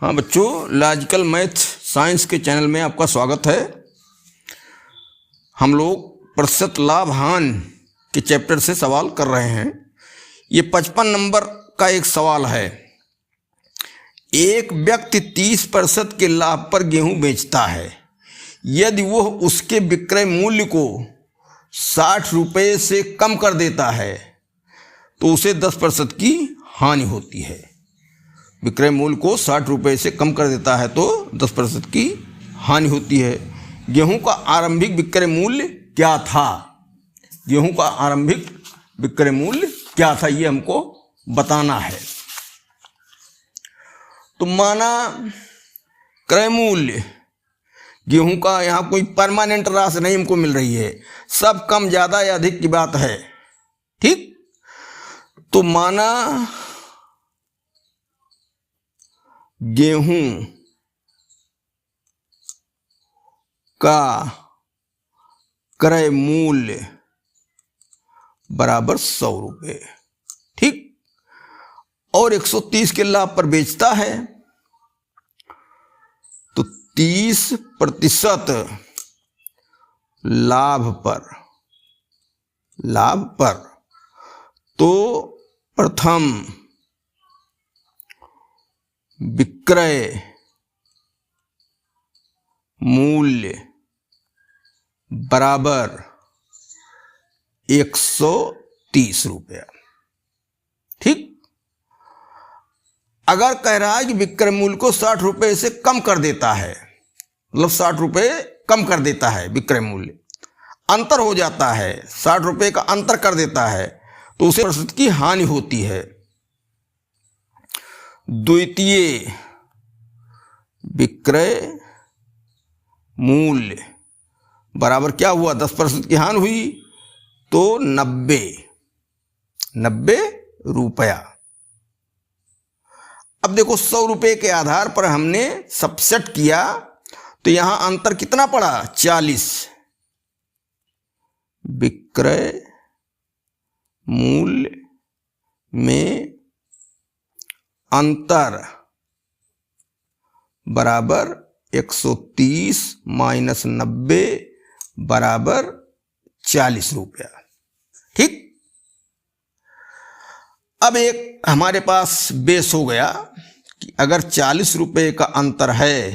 हाँ बच्चों, logical math science के चैनल में आपका स्वागत है। हम लोग प्रतिशत लाभ हानि के चैप्टर से सवाल कर रहे हैं। ये 55 नंबर का एक सवाल है। एक व्यक्ति 30% के लाभ पर गेहूं बेचता है। यदि वह उसके विक्रय मूल्य को 60 रुपये से कम कर देता है तो उसे 10% की हानि होती है। विक्रय मूल्य को 60 रुपये से कम कर देता है तो 10% की हानि होती है। गेहूं का आरंभिक विक्रय मूल्य क्या था? गेहूं का आरंभिक विक्रय मूल्य क्या था, ये हमको बताना है। तो माना क्रय मूल्य गेहूं का, यहाँ कोई परमानेंट राशि नहीं हमको मिल रही है, सब कम ज़्यादा या अधिक की बात है। ठीक, तो माना गेहूं का क्रय मूल्य बराबर 100 रुपये। ठीक, और 130 के लाभ पर बेचता है तो 30% लाभ पर तो प्रथम विक्रय मूल्य बराबर 130 रुपया। ठीक, अगर कह रहा है कि विक्रय मूल्य को 60 रुपये से कम कर देता है, मतलब 60 रुपये कम कर देता है, विक्रय मूल्य अंतर हो जाता है, 60 रुपये का अंतर कर देता है तो उसे 10% की हानि होती है। द्वितीय विक्रय मूल्य बराबर क्या हुआ? 10% की हानि हुई तो 90 रुपया। अब देखो 100 रुपये के आधार पर हमने सबसेट किया तो यहां अंतर कितना पड़ा? 40। विक्रय मूल्य में अंतर बराबर 130 माइनस 90 बराबर 40 रुपया। ठीक, अब एक हमारे पास बेस हो गया कि अगर 40 रुपये का अंतर है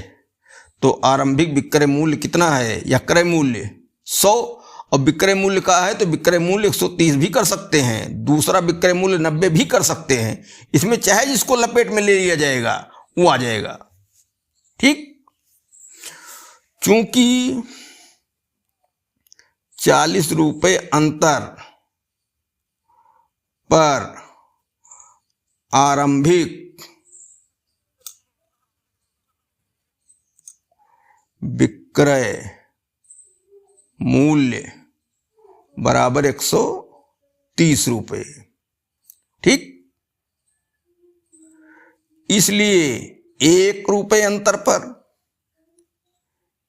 तो आरंभिक विक्रय मूल्य कितना है, या क्रय मूल्य 100, और विक्रय मूल्य का है तो विक्रय मूल्य 130 भी कर सकते हैं, दूसरा विक्रय मूल्य 90 भी कर सकते हैं। इसमें चाहे जिसको लपेट में ले लिया जाएगा वो आ जाएगा। ठीक, चूंकि 40 रुपये अंतर पर आरंभिक विक्रय मूल्य बराबर 130 रुपये। ठीक, इसलिए 1 रुपये अंतर पर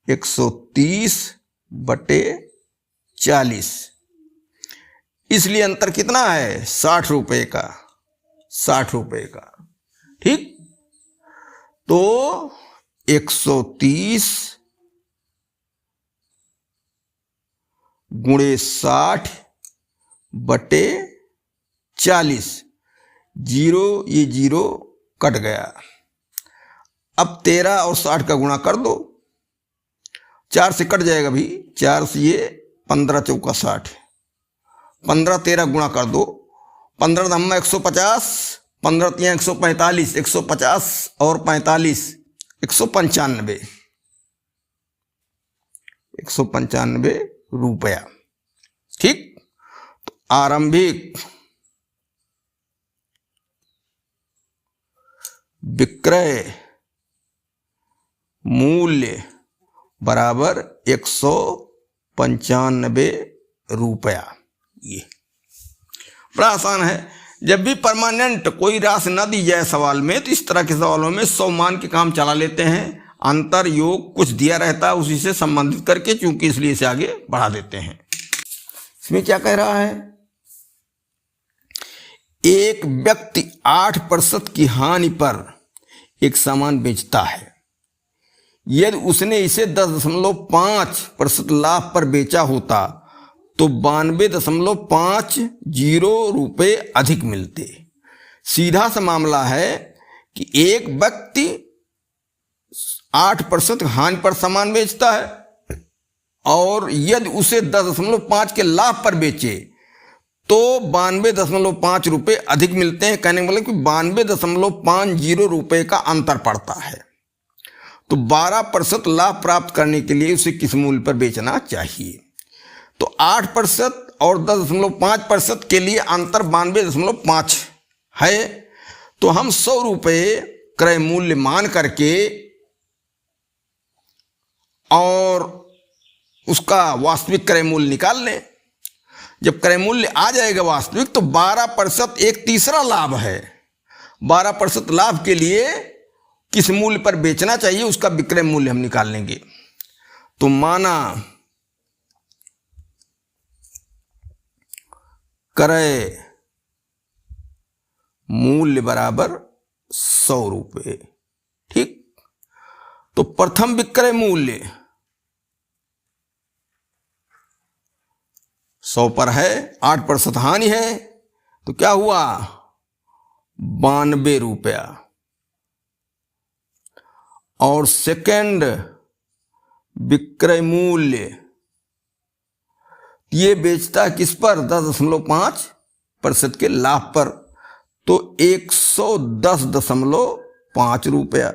130/40, इसलिए अंतर कितना है? 60 रुपये का, 60 रुपये का। ठीक, तो 130 गुणे 60/40, 0 ये 0 कट गया। अब 13 और 60 का गुणा कर दो, 4 से कट जाएगा भी, 4 से ये 15 चौका 60, 15 13 गुणा कर दो, 15 धम्मा 150, 15 तिया 145, 150 और 45 195 रुपया। ठीक, तो आरंभिक विक्रय मूल्य बराबर 195 रुपया। ये बड़ा आसान है। जब भी परमानेंट कोई राशि न दी जाए सवाल में तो इस तरह के सवालों में 100 मान के काम चला लेते हैं। अंतर योग कुछ दिया रहता है उसी से संबंधित करके, चूंकि इसलिए इसे आगे बढ़ा देते हैं। इसमें क्या कह रहा है? एक व्यक्ति 8% की हानि पर एक सामान बेचता है, यदि उसने इसे 10.5% लाभ पर बेचा होता तो 92.50 रुपये अधिक मिलते। सीधा सा मामला है कि एक व्यक्ति 8% हानि पर सामान बेचता है और यदि उसे 10.5 के लाभ पर बेचे तो 92.5 रुपये अधिक मिलते हैं। कहने का मतलब कि 92.50 रुपये का अंतर पड़ता है। तो 12% लाभ प्राप्त करने के लिए उसे किस मूल्य पर बेचना चाहिए? तो 8% और 10.5% के लिए अंतर 92.5 है। तो हम 100 रुपये क्रय मूल्य मान करके और उसका वास्तविक क्रय मूल्य निकाल लें। जब क्रय मूल्य आ जाएगा वास्तविक तो 12% एक तीसरा लाभ है। 12% लाभ के लिए किस मूल्य पर बेचना चाहिए उसका विक्रय मूल्य हम निकाल लेंगे। तो माना क्रय मूल्य बराबर 100 रुपये, ठीक। तो प्रथम विक्रय मूल्य 100 पर है, 8% हानि है, तो क्या हुआ 92 रुपया। और सेकंड विक्रय मूल्य ये बेचता है किस पर? 10.5% के लाभ पर, तो 110.5 रुपया।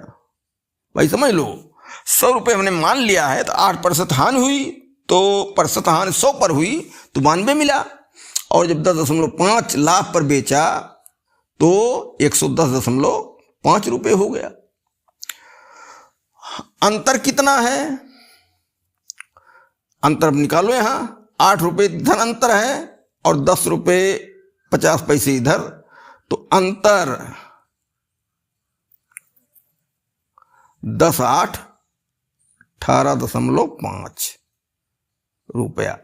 भाई समझ लो, 100 रुपये हमने मान लिया है तो 8% हानि हुई, तो प्रतिशत हानि 100 पर हुई तो 92 मिला। और जब 10.5 लाभ पर बेचा तो 110.5 रुपये हो गया। अंतर कितना है? अंतर अब निकालो। यहां 8 रुपये धन अंतर है और 10 रुपये 50 पैसे इधर, तो अंतर 10×8 18.5 रुपया।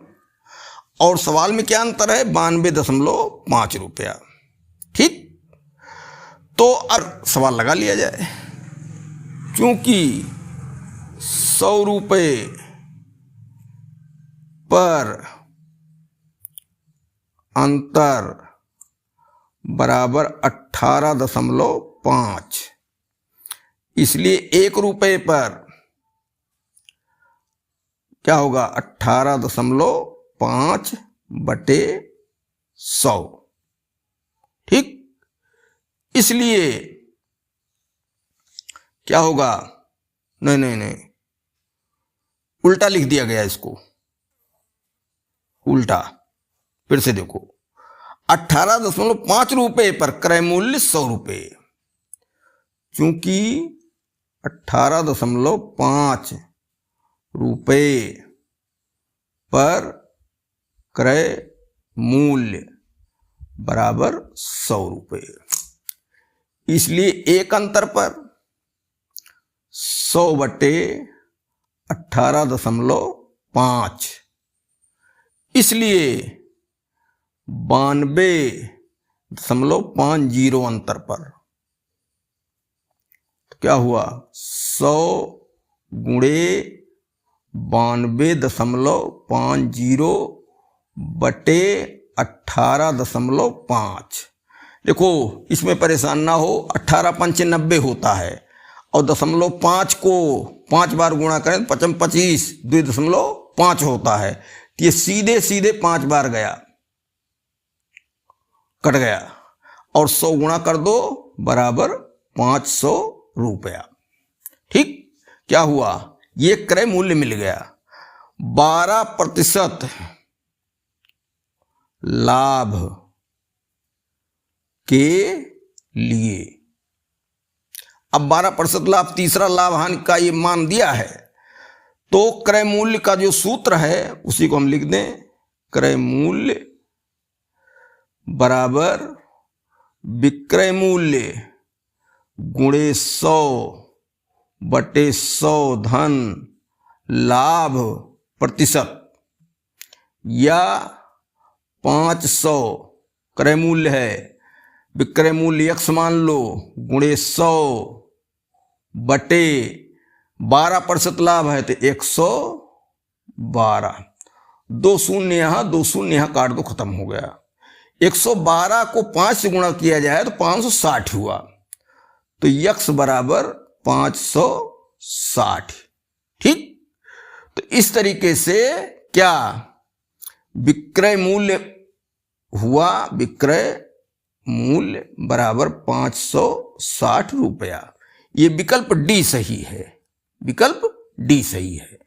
और सवाल में क्या अंतर है? 92.5 रुपया, ठीक। तो अब सवाल लगा लिया जाए, क्योंकि 100 रुपये पर अंतर बराबर 18.5, इसलिए 1 रुपये पर क्या होगा? 18.5/100, ठीक। इसलिए क्या होगा? नहीं, उल्टा लिख दिया गया इसको, उल्टा। फिर से देखो, 18.5 रुपये पर क्रय मूल्य 100 रुपये, क्योंकि 18.5 रुपये पर क्रय मूल्य बराबर 100 रुपये, इसलिए एक अंतर पर 100/18.5, इसलिए 92.50 अंतर पर तो क्या हुआ? 100 गुणे 92.50/18.5। देखो, इसमें परेशान ना हो, 18×5 = 90 होता है और 0.5 को 5 बार गुणा करें तो 25 2.5 होता है। तो ये सीधे सीधे 5 बार गया, कट गया, और 100 गुणा कर दो बराबर 500 रुपया, ठीक। क्या हुआ? ये क्रय मूल्य मिल गया। 12% लाभ के लिए, अब 12% लाभ, तीसरा लाभ हानि का ये मान दिया है, तो क्रय मूल्य का जो सूत्र है उसी को हम लिख दें। क्रय मूल्य बराबर विक्रय मूल्य गुणे 100/100 धन लाभ प्रतिशत, या 500 क्रय मूल्य है, विक्रय मूल्य x मान लो, गुणे 100 बटे 12% लाभ है तो 112। 2 शून्य यहाँ 2 शून्य यहाँ काट दो, खत्म हो गया। 112 को 5 से गुणा किया जाए तो 560 हुआ, तो यक्स बराबर 560। ठीक, तो इस तरीके से क्या विक्रय मूल्य हुआ, विक्रय मूल्य बराबर 560 रुपया। ये विकल्प डी सही है, विकल्प डी सही है।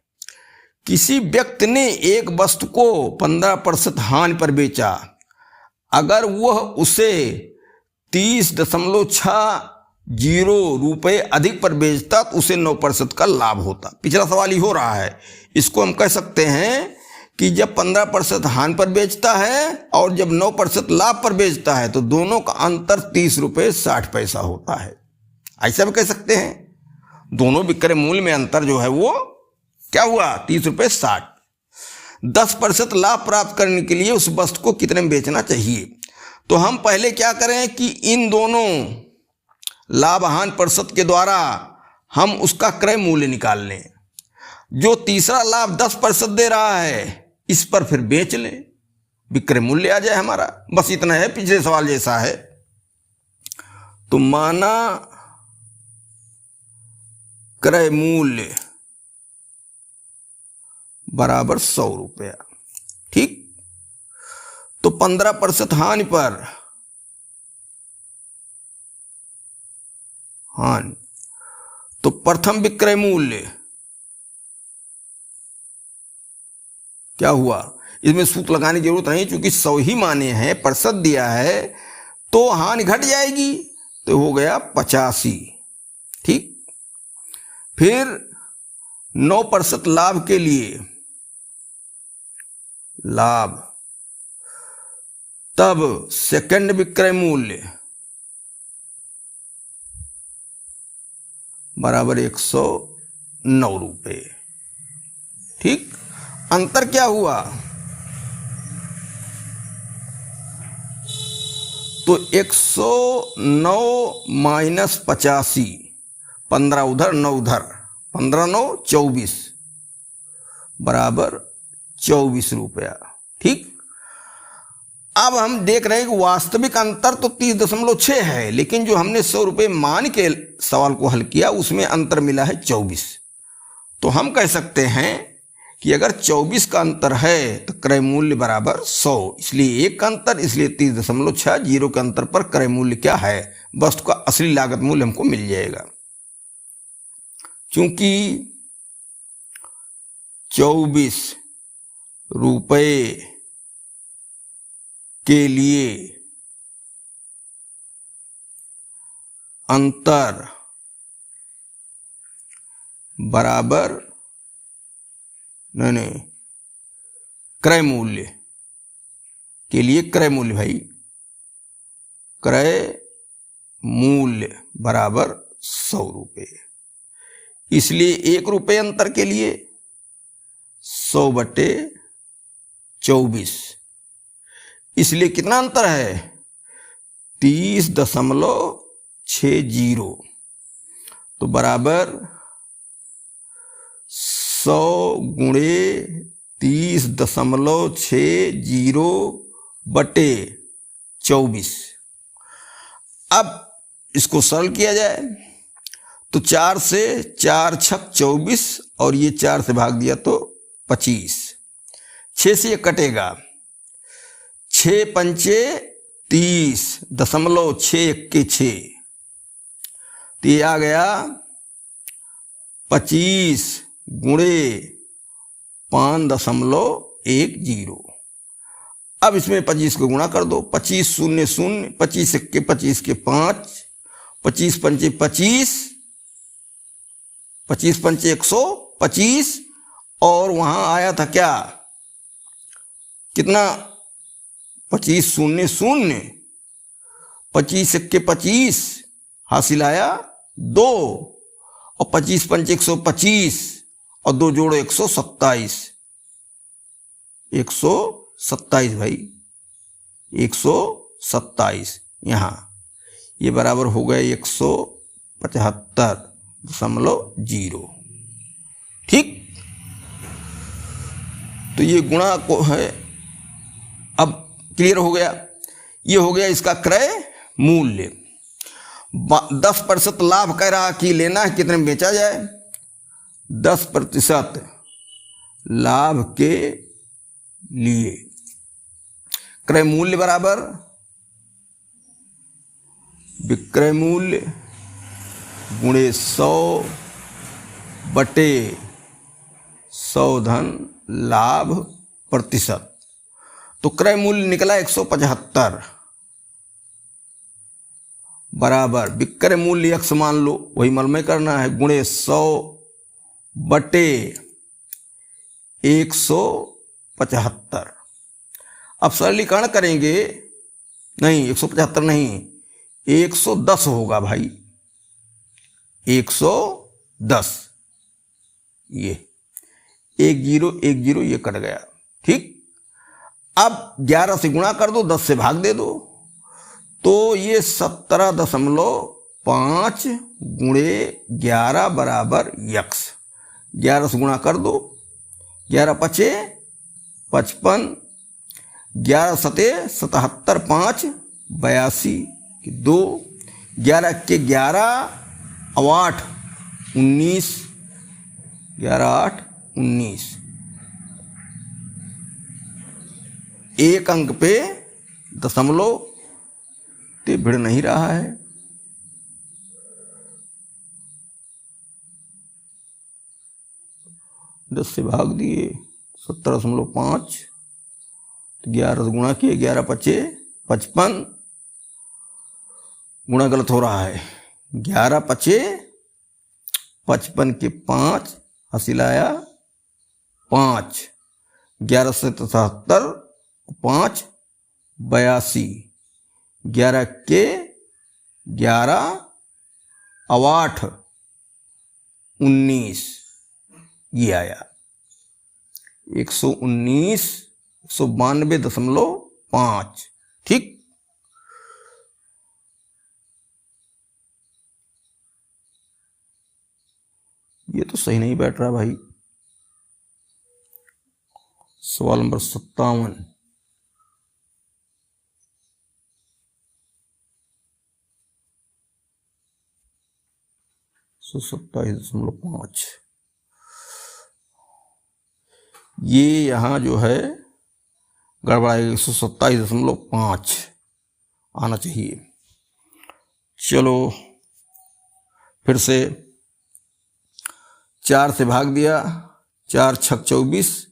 किसी व्यक्ति ने एक वस्तु को 15% हानि पर बेचा, अगर वह उसे 30.60 रुपये अधिक पर बेचता तो उसे 9% का लाभ होता। पिछला सवाल ही हो रहा है। इसको हम कह सकते हैं कि जब 15% हानि पर बेचता है और जब 9% लाभ पर बेचता है तो दोनों का अंतर 30 रुपये 60 पैसा होता है। ऐसा भी कह सकते हैं, दोनों विक्रय मूल्य में अंतर जो है वो क्या हुआ, 30 रुपये 60। 10% लाभ प्राप्त करने के लिए उस वस्तु को कितने में बेचना चाहिए? तो हम पहले क्या करें कि इन दोनों लाभ हानि प्रतिशत के द्वारा हम उसका क्रय मूल्य निकाल लें। जो तीसरा लाभ 10% दे रहा है इस पर फिर बेच लें, विक्रय मूल्य आ जाए हमारा। बस इतना है, पिछले सवाल जैसा है। तो माना क्रय मूल्य बराबर 100 रुपया। ठीक, तो 15% हानि पर हानि, तो प्रथम विक्रय मूल्य क्या हुआ, इसमें सूत्र लगाने की जरूरत नहीं, क्योंकि 100 ही माने हैं, प्रतिशत दिया है तो हानि घट जाएगी, तो हो गया 85। ठीक, फिर 9% लाभ के लिए लाभ, तब सेकंड विक्रय मूल्य बराबर 109 रुपये। ठीक, अंतर क्या हुआ, तो 109 माइनस 85, 15 उधर 9 उधर, 15 9 24 बराबर 24 रुपया। ठीक, अब हम देख रहे हैं कि वास्तविक अंतर तो 30.6 है, लेकिन जो हमने 100 रुपये मान के सवाल को हल किया उसमें अंतर मिला है 24। तो हम कह सकते हैं कि अगर 24 का अंतर है तो क्रय मूल्य बराबर 100, इसलिए एक का अंतर, इसलिए 30.6, 0 के अंतर पर क्रय मूल्य क्या है, वस्तु का असली लागत मूल्य हमको मिल जाएगा। क्योंकि 24 रुपये के लिए अंतर बराबर नहीं क्रय मूल्य के लिए, क्रय मूल्य भाई, क्रय मूल्य बराबर 100 रुपये, इसलिए 1 रुपये अंतर के लिए 100 बटे 24, इसलिए कितना अंतर है 30.60, तो बराबर 100 गुणे 30.60 बटे 24। अब इसको सरल किया जाए तो 4 से 4 छक 24 और ये 4 से भाग दिया तो 25, 6 से ये कटेगा, 6 पंचे 30.6 तो ये आ गया 25 गुणे 5.10। अब इसमें 25 को गुणा कर दो, 25 शून्य शून्य, 25 के 25 के 5, 25 पंचे 25, 25 पंचे 125, और वहां आया था क्या, कितना 25 शून्य शून्य, 25 के 25 हासिल आया 2, और 25 पंचे 125 और 2 जोड़ो 127, 127 भाई, 127 यहाँ, ये बराबर हो गए 175, 0.0। ठीक, तो ये गुणा को है। अब क्लियर हो गया, ये हो गया इसका क्रय मूल्य। 10% लाभ कह रहा कि लेना है, कितने में बेचा जाए। 10% लाभ के लिए क्रय मूल्य बराबर विक्रय मूल्य गुणे 100/100 धन लाभ प्रतिशत। तो क्रय मूल्य निकला 175 बराबर विक्रय मूल्य x मान लो, वही मलमय करना है, गुणे 100/175। अब सरलीकरण करेंगे, नहीं 175 नहीं, 110 होगा भाई, 110। ये 1010 ये कट गया। ठीक, अब 11 से गुणा कर दो, 10 से भाग दे दो, तो ये 17.5 गुणे 11 बराबर x। 11 से गुणा कर दो, 11 पचे 55, 11 सते 77, 5 82 2, 11 के 11 और 8 19, 11 8 19। एक अंक पे दशमलव ते भिड़ नहीं रहा है। दस से भाग दिए 17.5, 11 से गुणा किए, 11 पचे 55, गुणा गलत हो रहा है, 11 पचे 55 के 5 हासिल आया 5, 11 से 77, 5 82, 11 के 11 और 8 19, ये आया 119, 192.5। ठीक, ये तो सही नहीं बैठ रहा भाई। सवाल नंबर 57, 127.5। ये यहाँ जो है गड़बड़ाएगा, 127.5 आना चाहिए। चलो फिर से 4 से भाग दिया, 4 छक 24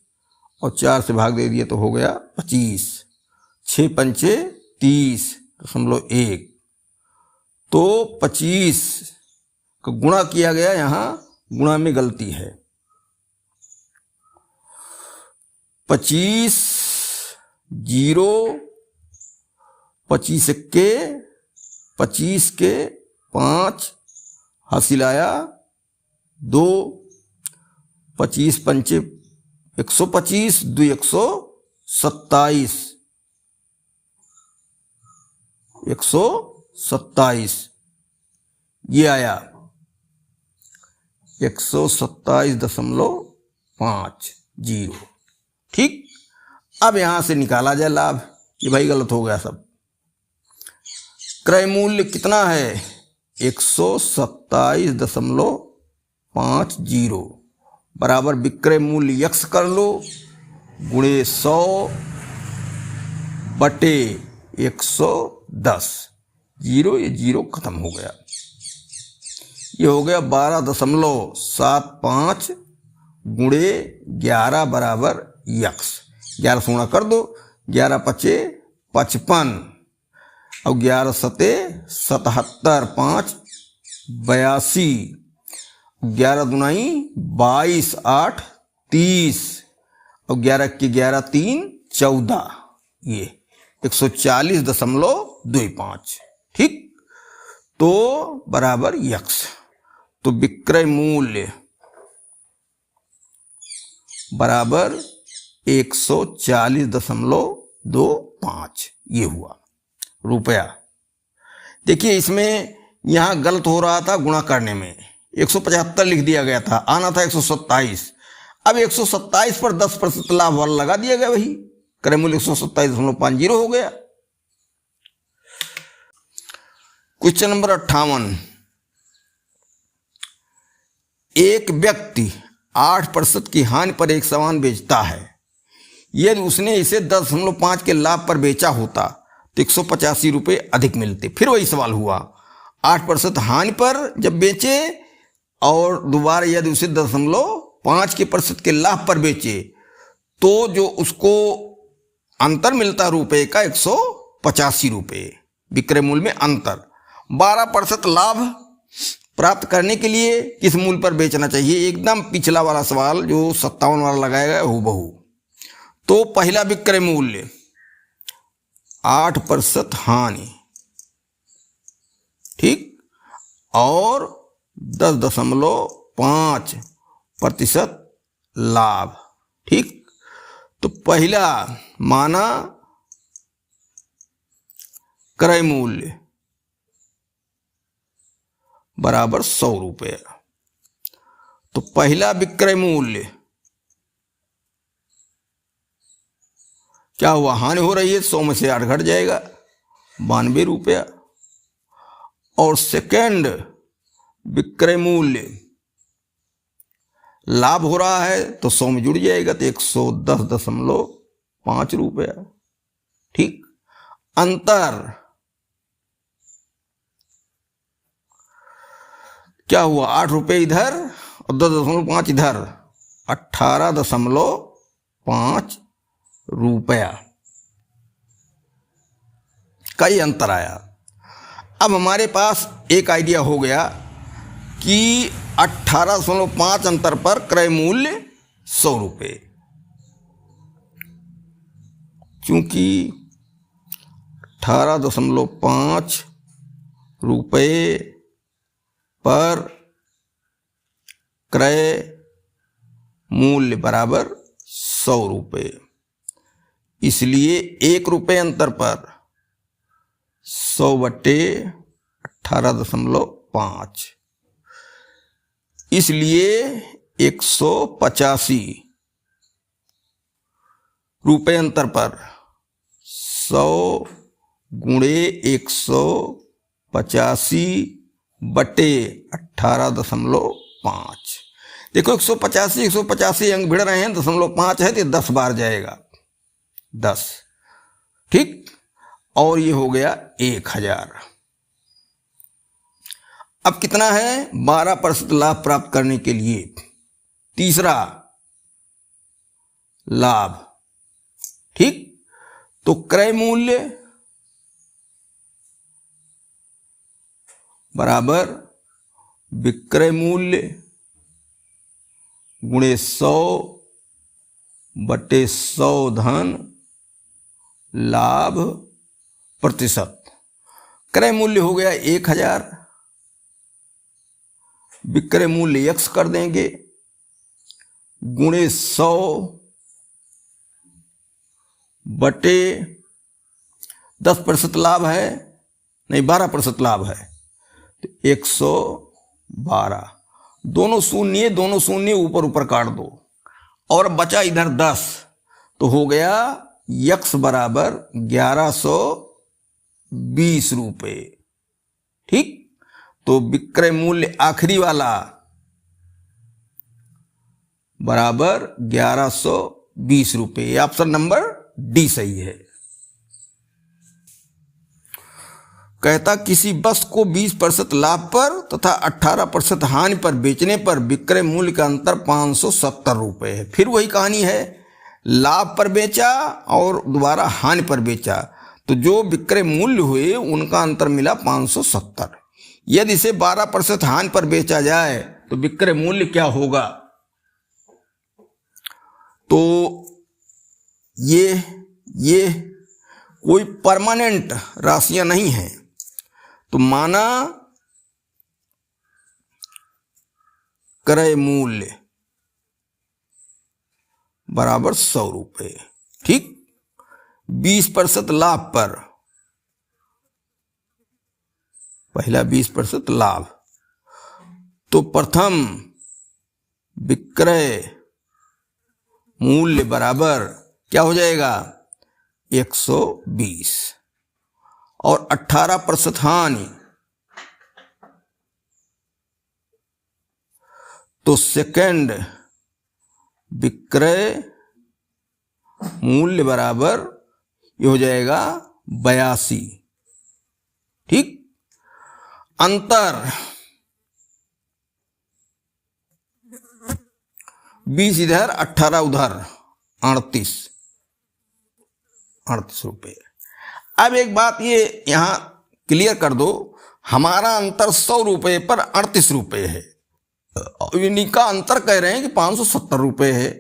और 4 से भाग दे दिया तो हो गया 25, 6 पंचे 30.1। तो 25 का गुणा किया गया, यहाँ गुणा में गलती है। 25 0, 25 के 25 के 5 हासिल आया 2, 25 पंचे 125, 2 127, 127 ये आया 127.50। ठीक, अब यहां से निकाला जाए लाभ। ये भाई गलत हो गया सब। क्रय मूल्य कितना है 127.50 बराबर विक्रय मूल्य x कर लो गुणे 100/110। ये जीरो खत्म हो गया। ये हो गया 12.75 गुणे 11 बराबर x। 11 से गुणा कर दो, 11 पचे 55 और 11 सते 77, 5 82, 11 दुनाई 22, 8 30 और 11 के 11 3 14। ये 140.25। ठीक, तो बराबर x। तो विक्रय मूल्य बराबर 140.25 ये हुआ रुपया। देखिए इसमें यहां गलत हो रहा था गुणा करने में, 175 लिख दिया गया था, आना था 127। अब 127 पर 10% लाभ वाला लगा दिया गया, वही क्रय मूल्य 127.50 हो गया। क्वेश्चन नंबर 58, एक व्यक्ति 8% की हानि पर एक सामान बेचता है। यदि उसने इसे 10.5 के लाभ पर बेचा होता तो 185 रुपये अधिक मिलते। फिर वही सवाल हुआ, 8% हानि पर जब बेचे और दोबारा यदि उसे 10.5% के लाभ पर बेचे तो जो उसको अंतर मिलता रुपए का 185 रुपये विक्रय मूल्य में अंतर। 12% लाभ प्राप्त करने के लिए किस मूल्य पर बेचना चाहिए? एकदम पिछला वाला सवाल जो 57 वाला लगाया गया हूबहू। तो पहला विक्रय मूल्य 8% हानि, ठीक, और 10.5% लाभ, ठीक। तो पहला माना क्रय मूल्य बराबर 100 रुपये। तो पहला विक्रय मूल्य क्या हुआ? हानि हो रही है, 100 में से 8 घट जाएगा, 92 रुपया। और सेकंड विक्रय मूल्य लाभ हो रहा है तो 100 में जुड़ जाएगा तो 110.5 रुपया, ठीक। अंतर क्या हुआ? 8 रुपये इधर और 10.5 इधर, 18.5 रुपया का ही अंतर आया। अब हमारे पास एक आइडिया हो गया कि 18.5 अंतर पर क्रय मूल्य 100 रुपये। क्योंकि 18.5 रुपये पर क्रय मूल्य बराबर 100 रुपये, इसलिए 1 रुपये अंतर पर 100/18.5, इसलिए 185 रुपये अंतर पर 100 गुणे 185/18.5। देखो 185 अंक भिड़ रहे हैं, 0.5 है तो 10 बार जाएगा, 10, ठीक। और ये हो गया 1000। अब कितना है? 12% लाभ प्राप्त करने के लिए तीसरा लाभ, ठीक। तो क्रय मूल्य बराबर विक्रय मूल्य गुणे 100/100 धन लाभ प्रतिशत। क्रय मूल्य हो गया 1000, विक्रय मूल्य x कर देंगे गुणे 100/10% लाभ है, नहीं 12% लाभ है तो 112। दोनों शून्य ऊपर ऊपर काट दो और बचा इधर 10, तो हो गया x बराबर 1120 रुपये, ठीक। तो विक्रय मूल्य आखिरी वाला बराबर 1120 रुपये। ऑप्शन नंबर डी सही है। कहता किसी वस्तु को 20% लाभ पर तथा 18% हानि पर बेचने पर विक्रय मूल्य का अंतर 570 रुपये है। फिर वही कहानी है, लाभ पर बेचा और दोबारा हानि पर बेचा तो जो विक्रय मूल्य हुए उनका अंतर मिला 570। यदि इसे 12% हानि पर बेचा जाए तो विक्रय मूल्य क्या होगा? तो ये कोई परमानेंट राशियां नहीं हैं, तो माना क्रय मूल्य बराबर 100 रुपये, ठीक। 20% लाभ पर, पहला 20% लाभ तो प्रथम विक्रय मूल्य बराबर क्या हो जाएगा 120 और 18% हानि, तो सेकंड विक्रय मूल्य बराबर ये हो जाएगा 82। ठीक, अंतर 20 इधर 18 उधर 38 रुपये। अब एक बात ये यहां क्लियर कर दो, हमारा अंतर 100 रुपये पर 38 रुपये है, इनका अंतर कह रहे हैं कि 570 रुपये है,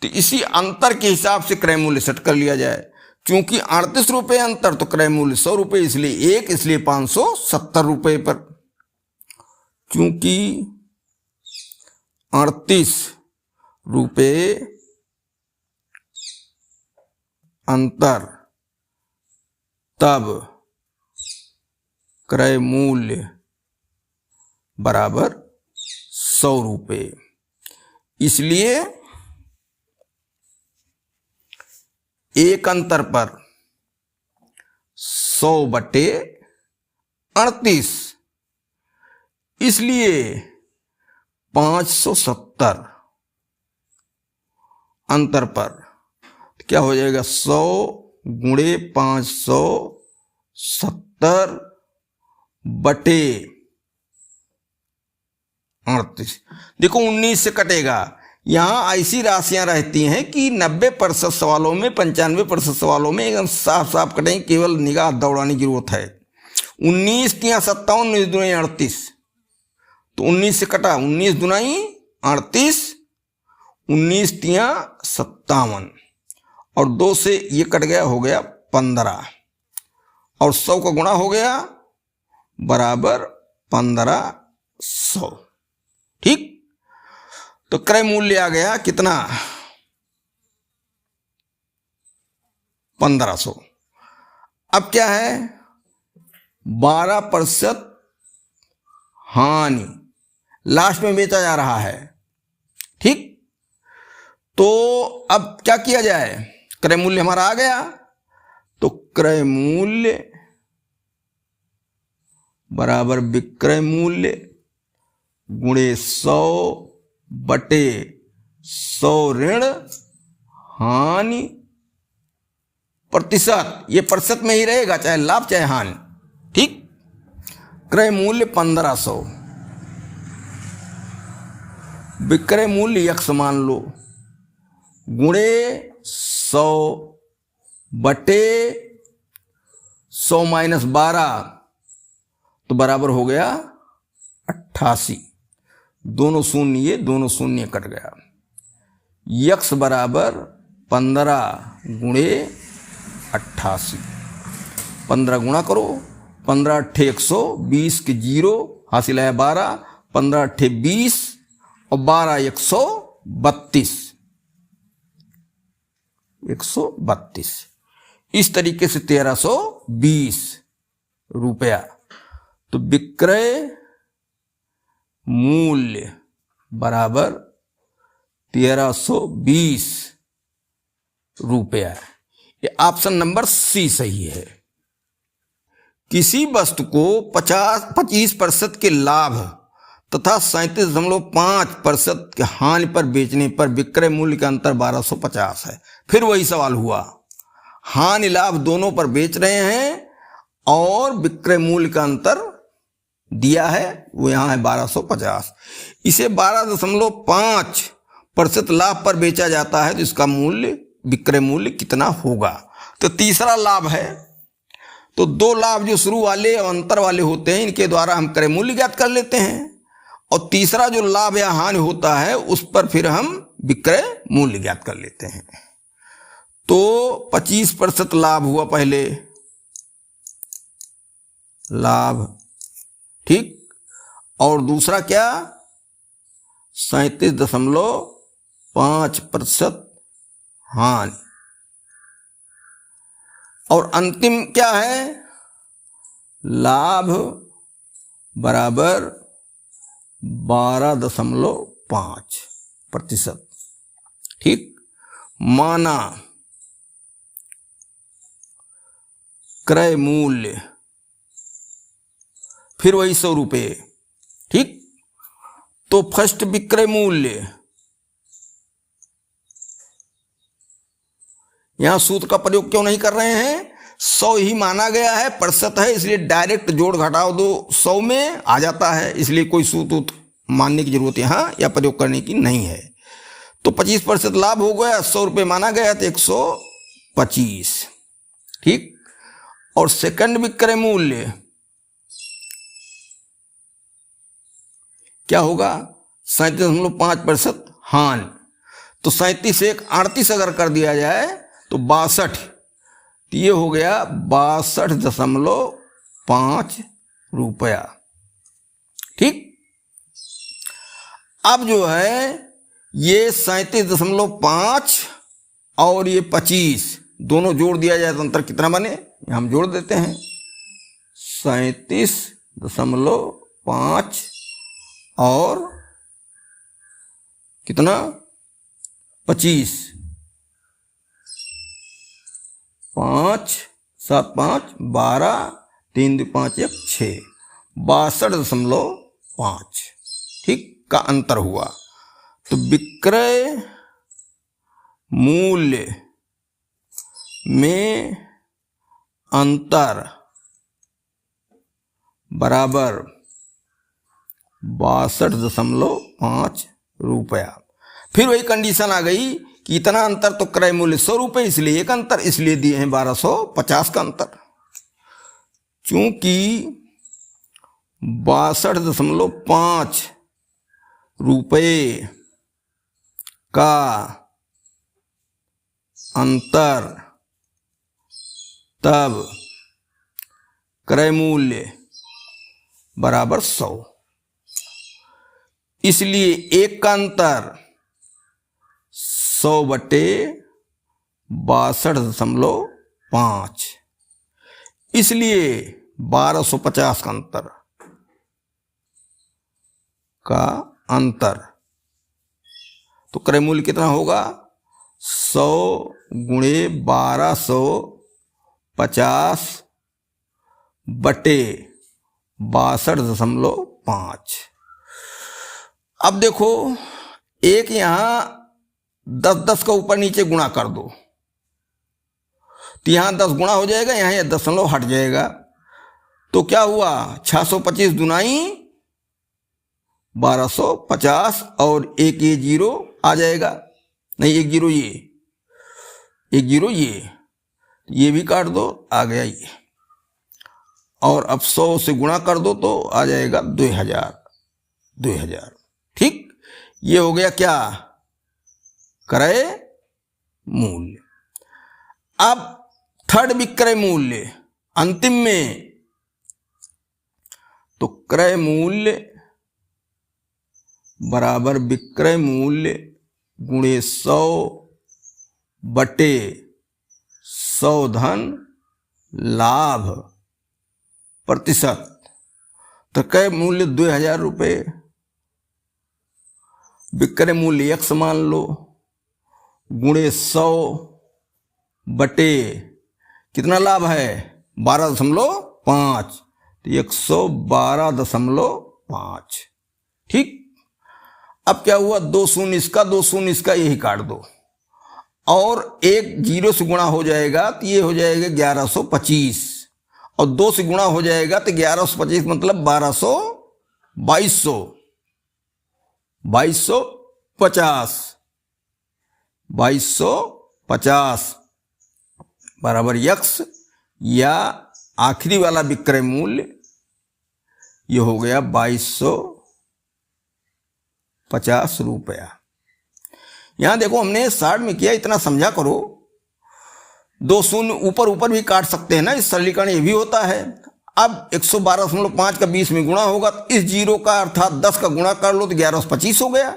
तो इसी अंतर के हिसाब से क्रय मूल्य सेट कर लिया जाए। क्योंकि 38 रुपये अंतर तो क्रय मूल्य 100 रुपये, इसलिए 1, इसलिए 570 रुपये पर। क्योंकि 38 रुपये अंतर, तब क्रय मूल्य बराबर 100 रुपये। इसलिए एक अंतर पर 100/38, इसलिए 570 अंतर पर क्या हो जाएगा 100 गुणे 570/38। देखो 19 से कटेगा। यहाँ ऐसी राशियां रहती हैं कि 90% सवालों में, 95% सवालों में एकदम साफ साफ कटेंगे, केवल निगाह दौड़ाने की जरूरत है। 19 तिया 57, 19 दुनाई 38, तो 19 से कटा 19 दुनाई 38, 19 तिया 57 और 2 से ये कट गया, हो गया 15 और 100 का गुणा हो गया बराबर 1500। ठीक, तो क्रय मूल्य आ गया कितना 1500। अब क्या है 12% हानि लास्ट में बेचा जा रहा है। ठीक, तो अब क्या किया जाए, क्रय मूल्य हमारा आ गया, तो क्रय मूल्य बराबर विक्रय मूल्य गुणे 100/100 ऋण हानि प्रतिशत, ये प्रतिशत में ही रहेगा, चाहे लाभ चाहे हानि। ठीक, क्रय मूल्य 1500, विक्रय मूल्य x मान लो, गुणे 100/100 माइनस 12, तो बराबर हो गया 88। दोनों शून्य कट गया। x बराबर 15 गुणे 88, 15 गुणा करो, 15 अट्ठे 120 के 0 हासिल है 12, 15 अट्ठे 20 और 12 132, 132। इस तरीके से 1320 रुपया। तो विक्रय मूल्य बराबर 1320 रुपया। ये ऑप्शन नंबर सी सही है। किसी वस्तु को 25% के लाभ तथा 37.5% के हानि पर बेचने पर विक्रय मूल्य का अंतर 1250 है। फिर वही सवाल हुआ, हानि लाभ दोनों पर बेच रहे हैं और विक्रय मूल्य का अंतर दिया है, वो यहां है 1250। इसे 12.5% लाभ पर बेचा जाता है, तो इसका मूल्य विक्रय मूल्य कितना होगा। तो तीसरा लाभ है, तो दो लाभ जो शुरू वाले और अंतर वाले होते हैं, इनके द्वारा हम क्रय मूल्य ज्ञात कर लेते हैं, और तीसरा जो लाभ या हानि होता है उस पर फिर हम विक्रय मूल्य ज्ञात कर लेते हैं। तो 25% लाभ हुआ पहले लाभ, ठीक, और दूसरा क्या 37.5% हानि, और अंतिम क्या है लाभ बराबर 12.5%। ठीक। माना क्रय मूल्य, फिर वही 100 रुपये। ठीक। तो फर्स्ट विक्रय मूल्य, यहां सूत्र का प्रयोग क्यों नहीं कर रहे हैं? 100 ही माना गया है, प्रतिशत है, इसलिए डायरेक्ट जोड़ घटाव दो 100 में आ जाता है, इसलिए कोई सूत्र मानने की जरूरत यहां या प्रयोग करने की नहीं है। तो 25% लाभ हो गया, 100 रुपये माना गया तो 125। ठीक। और सेकंड विक्रय मूल्य क्या होगा? 37.5% हान। तो 37 से 38 अगर कर दिया जाए तो 62, तो ये हो गया 62.5 रुपया। ठीक। अब जो है ये 37.5 और ये 25 दोनों जोड़ दिया जाए तो अंतर कितना बने, हम जोड़ देते हैं। 37.5 और कितना 25, 5 7 5 12, 3 2 5 1 6, 62.5 ठीक का अंतर हुआ। तो विक्रय मूल्य में अंतर बराबर 62.5 रुपया। फिर वही कंडीशन आ गई कि इतना अंतर तो क्रय मूल्य 100 रुपये, इसलिए एक अंतर, इसलिए दिए हैं 1250 का अंतर। चूंकि 62.5 रुपये का अंतर, तब क्रय मूल्य बराबर 100, इसलिए एक का अंतर 100/62.5, इसलिए 1250 का अंतर। तो क्रय मूल्य कितना होगा? 100 गुणे 1250 बटे 62.5। अब देखो, एक यहां 10 का ऊपर नीचे गुणा कर दो तो यहां 10 गुणा हो जाएगा, यहां यह दशमलव हट जाएगा। तो क्या हुआ? 625 दुनाई 1250 और एक ये जीरो आ जाएगा, नहीं एक जीरो ये भी काट दो, आ गया ये। और अब 100 से गुणा कर दो तो आ जाएगा 2000। ठीक। ये हो गया क्या? क्रय मूल्य। अब थर्ड विक्रय मूल्य अंतिम में, तो क्रय मूल्य बराबर विक्रय मूल्य गुणे 100 बटे 100 धन लाभ प्रतिशत। तो क्रय मूल्य 2000 रुपये, विक्रय मूल्य x मान लो, गुणे 100 बटे कितना लाभ है? 12.5, तो 112.5। ठीक। अब क्या हुआ? 2 शून्य इसका यही काट दो, और एक जीरो से गुणा हो जाएगा तो ये हो जाएगा 1125, और 2 से गुणा हो जाएगा तो 1125 मतलब 2250 बराबर x, या आखिरी वाला विक्रय मूल्य ये हो गया 2250 रुपया। यहां देखो हमने शार्ट में किया, इतना समझा करो। 2 शून्य ऊपर भी काट सकते हैं ना, इस सरलीकरण ये भी होता है। अब 112.5 का 20 में गुणा होगा तो इस जीरो का अर्थात 10 का गुणा कर लो तो 1125 हो गया।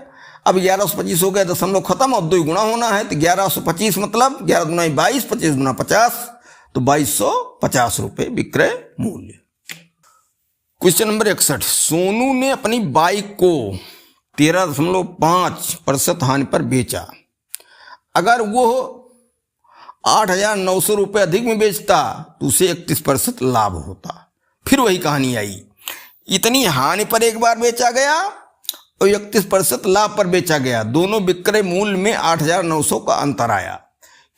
अब 1125 हो गया, दशमलव खत्म, और 2 गुणा होना है तो 1125 मतलब 11 दूना 22, 25 दूना 50, तो 2250 रुपये विक्रय मूल्य। Question number 61। सोनू ने अपनी बाइक को 13.5% हानि पर बेचा। अगर वो 8,900 रुपये अधिक में बेचता तो उसे 31% लाभ होता। फिर वही कहानी आई, इतनी हानि पर एक बार बेचा गया और 31% लाभ पर बेचा गया। दोनों विक्रय मूल्य में 8,900 का अंतर आया।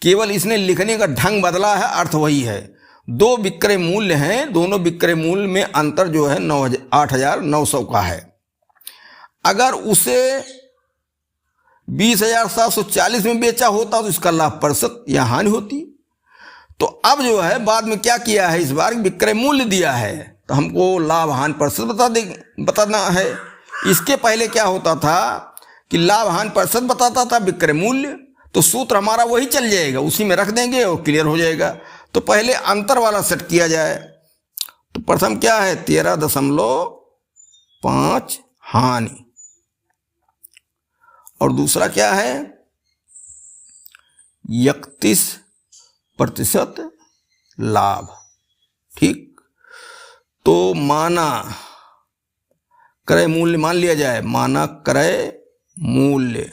केवल इसने लिखने का ढंग बदला है, अर्थ वही है। दो विक्रय मूल्य हैं, दोनों विक्रय मूल्य में अंतर जो है 8,900 का है। अगर उसे 20,740 में बेचा होता तो इसका लाभ प्रतिशत या हानि होती। तो अब जो है बाद में क्या किया है, इस बार विक्रय मूल्य दिया है तो हमको लाभ हानि प्रतिशत बताना है। इसके पहले क्या होता था कि लाभ हानि प्रतिशत बताता था विक्रय मूल्य, तो सूत्र हमारा वही चल जाएगा, उसी में रख देंगे और क्लियर हो जाएगा। तो पहले अंतर वाला सेट किया जाए। तो प्रथम क्या है 13.5 हानि और दूसरा क्या है 31% लाभ। ठीक, तो माना क्रय मूल्य मान लिया जाए, माना क्रय मूल्य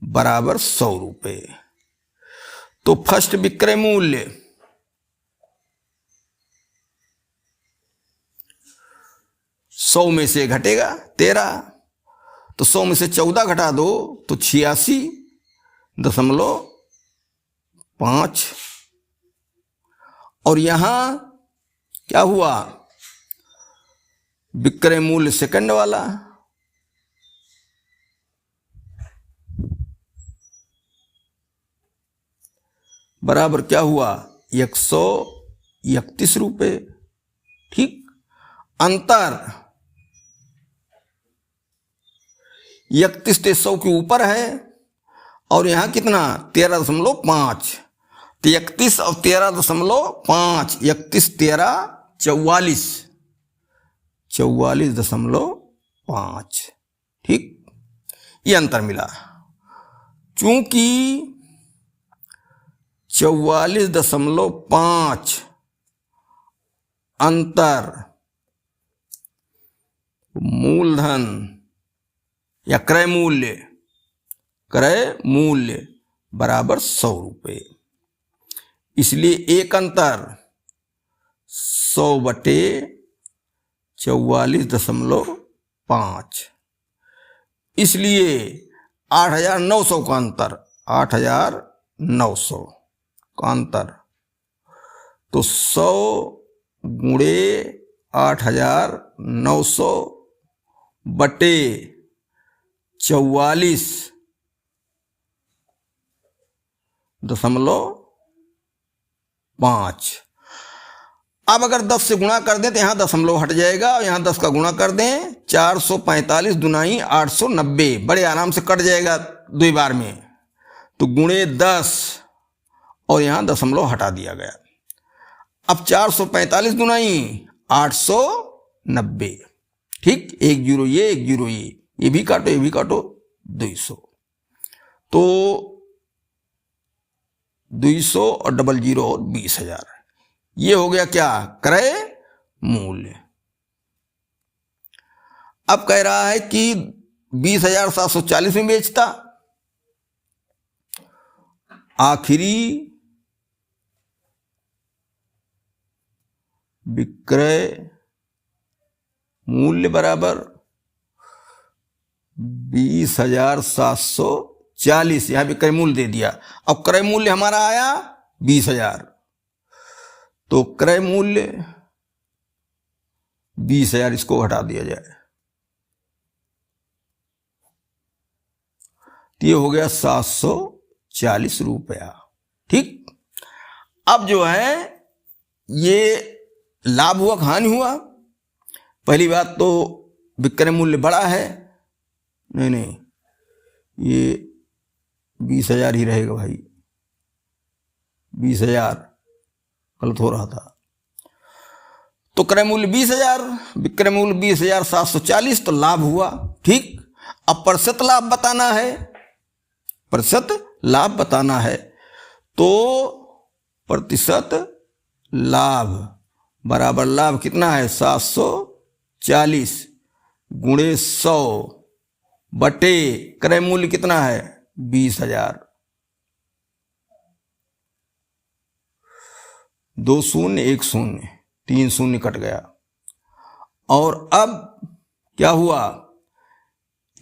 बराबर 100 रुपये। तो फर्स्ट विक्रय मूल्य 100 में से घटेगा 13, तो 100 में से 14 घटा दो तो 86.5। और यहां क्या हुआ विक्रय मूल्य सेकंड वाला बराबर क्या हुआ 131 रुपये। ठीक, अंतर 31 से 100 के ऊपर है और यहां कितना 13.5। तो 31 और 13.5, 31 13 44.5। ठीक, ये अंतर मिला। चूंकि 44.5 अंतर मूलधन या क्रय मूल्य बराबर 100 रुपये, इसलिए एक अंतर 100/44.5। इसलिए 8,900 का अंतर, 8,900 का अंतर। तो 100 गुणे 8,900 बटे 44.5। अब अगर 10 से गुणा कर दें तो यहाँ दशमलव हट जाएगा और यहाँ 10 का गुणा कर दें 445 दुनाई 890, बड़े आराम से कट जाएगा 2 बार में। तो गुणे 10 और यहाँ दशमलव हटा दिया गया। अब 445 दुनाई 890। ठीक, 1 जीरो ये 1 जीरो ये भी काटो, ये भी काटो, 200। तो 200 और 00 और 20,000, ये हो गया क्या क्रय मूल्य। अब कह रहा है कि 20,740 में बेचता। आखिरी विक्रय मूल्य बराबर 20,740, यहां विक्रय मूल्य दे दिया। अब क्रय मूल्य हमारा आया 20,000, तो क्रय मूल्य 20,000 इसको हटा दिया जाए तो ये हो गया 740 रुपया। ठीक, अब जो है ये लाभ हुआ हानि हुआ। पहली बात तो विक्रय मूल्य बड़ा है, नहीं ये 20,000 ही रहेगा भाई, 20,000 गलत हो रहा था। तो क्रय मूल्य 20,000, विक्रय मूल्य 20,740, तो लाभ हुआ। ठीक, अब प्रतिशत लाभ बताना है, प्रतिशत लाभ बताना है। तो प्रतिशत लाभ बराबर लाभ कितना है 740 40 गुणे 100 बटे क्रय मूल्य कितना है 20,000। 2 शून्य 1 शून्य 3 शून्य कट गया। और अब क्या हुआ,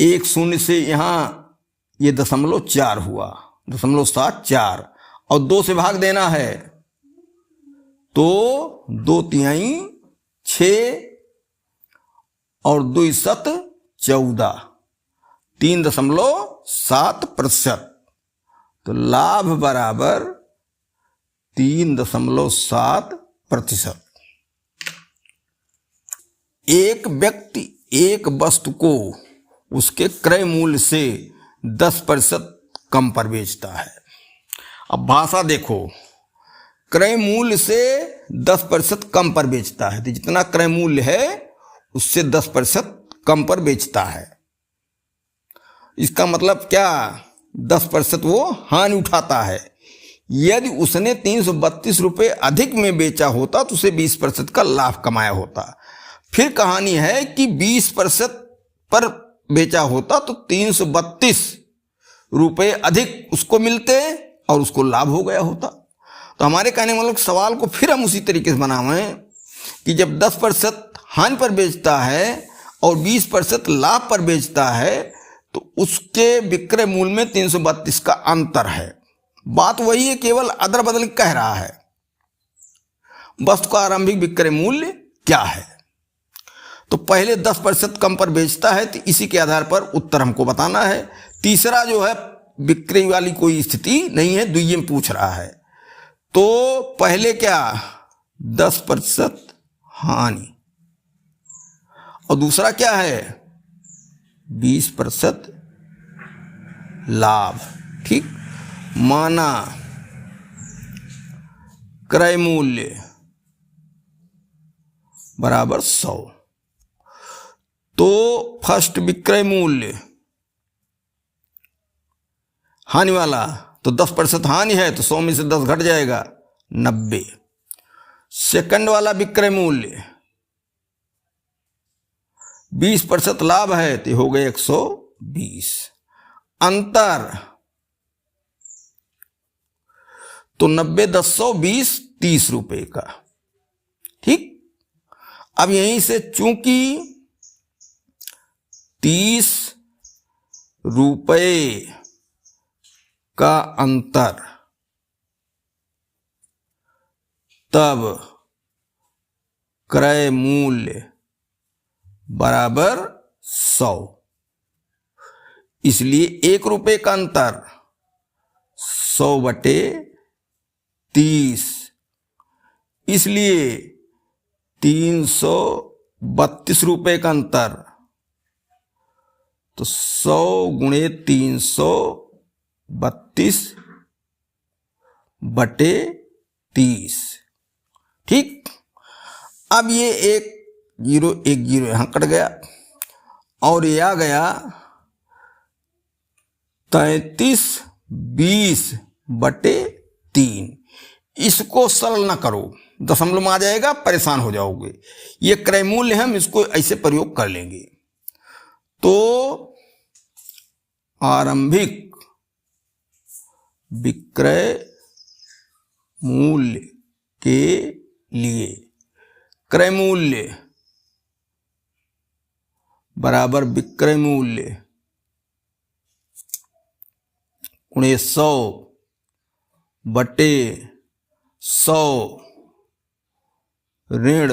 1 शून्य से यहां ये 0.4 हुआ, 0.74 और 2 से भाग देना है तो 2 तिहाई 6 और 2 शत 14, 3.7%। तो लाभ बराबर 3.7%। एक व्यक्ति एक वस्तु को उसके क्रय मूल्य से 10% कम पर बेचता है। अब भाषा देखो, क्रय मूल्य से 10% कम पर बेचता है, तो जितना क्रय मूल्य है उससे 10% कम पर बेचता है। इसका मतलब क्या, 10% वो हानि उठाता है। यदि उसने 332 रुपये अधिक में बेचा होता तो उसे 20% का लाभ कमाया होता। फिर कहानी है कि 20% पर बेचा होता तो 332 रुपये अधिक उसको मिलते और उसको लाभ हो गया होता। तो हमारे कहने वाले सवाल को फिर हम उसी तरीके से बनावें कि जब 10% हानि पर बेचता है और 20% लाभ पर बेचता है तो उसके विक्रय मूल्य में 332 का अंतर है। बात वही है, केवल अदल बदल कह रहा है वस्तु का आरंभिक विक्रय मूल्य क्या है। तो पहले 10% कम पर बेचता है, तो इसी के आधार पर उत्तर हमको बताना है। तीसरा जो है बिक्री वाली कोई स्थिति नहीं है, द्वितीय में पूछ रहा है। तो पहले क्या 10% हानि और दूसरा क्या है 20% लाभ। ठीक, माना क्रय मूल्य बराबर 100, तो फर्स्ट विक्रय मूल्य हानि वाला तो 10% हानि है तो 100 में से 10 घट जाएगा 90। सेकंड वाला विक्रय मूल्य 20% लाभ है तो हो गए 120। अंतर तो 90 10 120 30 रुपए का। ठीक, अब यहीं से चूंकि 30 रुपए का अंतर, तब क्रय मूल्य बराबर 100। इसलिए 1 रुपए का अंतर 100 बटे 30, इसलिए 332 रुपए का अंतर तो 100 गुणे 332 बटे 30। ठीक, अब ये एक जीरो यहां कट गया और ये आ गया 33 20 बटे 3। इसको सरल ना करो, दशमलव में आ जाएगा, परेशान हो जाओगे। ये क्रय मूल्य है, हम इसको ऐसे प्रयोग कर लेंगे। तो आरंभिक विक्रय मूल्य के लिए क्रय मूल्य बराबर विक्रय मूल्य गुणे 100 बटे 100 ऋण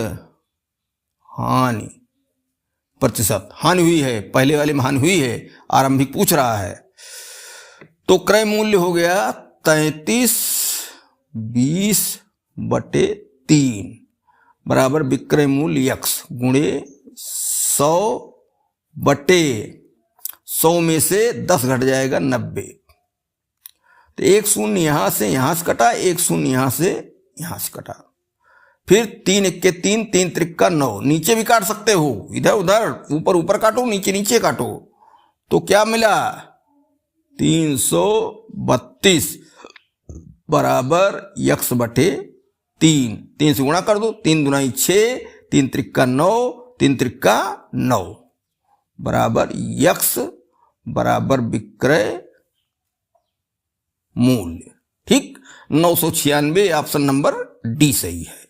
हानि प्रतिशत। हानि हुई है, पहले वाले में हानि हुई है, आरंभिक पूछ रहा है। तो क्रय मूल्य हो गया 33 20 बटे 3 बराबर विक्रय मूल्य x गुणे 100 बटे 100 में से 10 घट जाएगा 90। तो 1 शून्य यहां से कटा, 1 शून्य यहां से कटा। फिर 3 1 के 3, 3 त्रिक 9। नीचे भी काट सकते हो, इधर उधर, ऊपर ऊपर काटो, नीचे नीचे काटो। तो क्या मिला 332 बराबर x बटे 3। 3 से गुणा कर दो, 3 दुनाई 6, 3 त्रिक 9, 3 त्रिका 9 बराबर यक्स बराबर विक्रय मूल्य। ठीक, 996 ऑप्शन नंबर डी सही है।